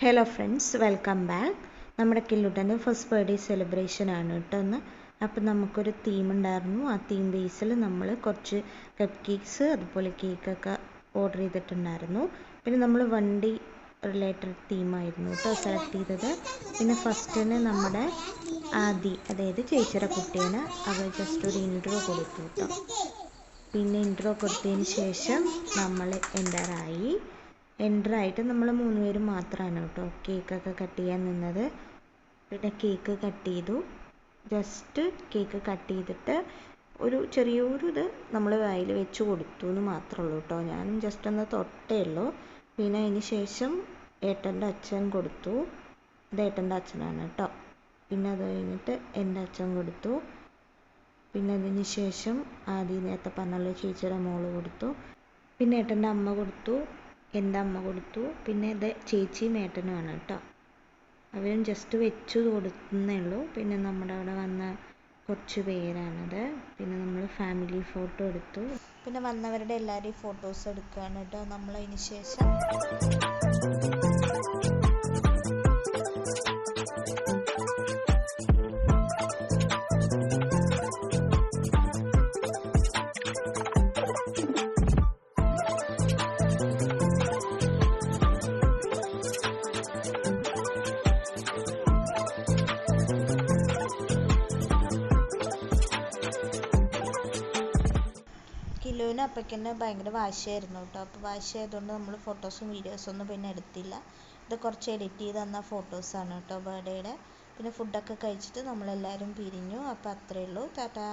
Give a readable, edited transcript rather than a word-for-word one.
Hello friends, welcome back. നമ്മുടെ കില്ലുട്ടൻ്റെ first birthday celebration ആണ് കേട്ടോ ഇന്ന്. അപ്പം നമുക്കൊരു തീം ഉണ്ടായിരുന്നു. ആ തീം ബേസിൽ നമ്മൾ കുറച്ച് കപ്പ് കേക്ക്സ് അതുപോലെ കേക്കൊക്കെ ഓർഡർ ചെയ്തിട്ടുണ്ടായിരുന്നു. പിന്നെ നമ്മൾ വണ്ടി റിലേറ്റഡ് തീമായിരുന്നു കേട്ടോ സെലക്ട് ചെയ്തത്. പിന്നെ ഫസ്റ്റിന് നമ്മുടെ അതായത് ചേച്ചിയുടെ കുട്ടീനെ അവർ ജസ്റ്റ് ഒരു ഇൻട്രോ കൊടുത്തു കേട്ടോ. പിന്നെ ഇൻട്രോ കൊടുത്തതിന് ശേഷം നമ്മൾ എൻ്ററായിട്ട് നമ്മൾ 3 പേരും മാത്രമാണ് കേട്ടോ കേക്കൊക്കെ കട്ട് ചെയ്യാൻ നിന്നത്. പിന്നെ കേക്ക് കട്ട് ചെയ്തു. ജസ്റ്റ് കേക്ക് കട്ട് ചെയ്തിട്ട് ഒരു ചെറിയൊരു ഇത് നമ്മൾ വായിൽ വെച്ച് കൊടുത്തു എന്ന് മാത്രമേ ഉള്ളൂ കേട്ടോ. ഞാനും ജസ്റ്റ് ഒന്ന് തൊട്ടേ ഉള്ളൂ. പിന്നെ അതിന് ശേഷം ഏട്ടൻ്റെ അച്ഛൻ കൊടുത്തു. ഇത് ഏട്ടൻ്റെ അച്ഛനാണ് കേട്ടോ. പിന്നെ അത് കഴിഞ്ഞിട്ട് എൻ്റെ അച്ഛൻ കൊടുത്തു. പിന്നെ അതിന് ശേഷം നേരത്തെ പറഞ്ഞല്ലോ ചേച്ചിയുടെ മോള് കൊടുത്തു. പിന്നെ ഏട്ടൻ്റെ അമ്മ കൊടുത്തു, എൻ്റെ അമ്മ കൊടുത്തു. പിന്നെ ഇത് ചേച്ചിയും ഏട്ടനുമാണ് കേട്ടോ. അവരും ജസ്റ്റ് വെച്ച് കൊടുക്കുന്നേ ഉള്ളൂ. പിന്നെ നമ്മുടെ അവിടെ വന്ന കുറച്ച് പേരാണത്. പിന്നെ നമ്മൾ ഫാമിലി ഫോട്ടോ എടുത്തു. പിന്നെ വന്നവരുടെ എല്ലാവരുടെയും ഫോട്ടോസ് എടുക്കുകയാണ് കേട്ടോ നമ്മൾ. അതിന് ശേഷം കിലോന് അപ്പയ്ക്കന്നെ ഭയങ്കര വാശിയായിരുന്നു കേട്ടോ. അപ്പോൾ വാശിയായതുകൊണ്ട് നമ്മൾ ഫോട്ടോസും വീഡിയോസൊന്നും പിന്നെ എടുത്തില്ല. ഇത് കുറച്ച് എഡിറ്റ് ചെയ്ത് തന്ന ഫോട്ടോസാണ് കേട്ടോ ബർത്ത്ഡേയുടെ. പിന്നെ ഫുഡൊക്കെ കഴിച്ചിട്ട് നമ്മളെല്ലാവരും പിരിഞ്ഞു. അപ്പോൾ അത്രയേ ഉള്ളൂ. ടാറ്റാ.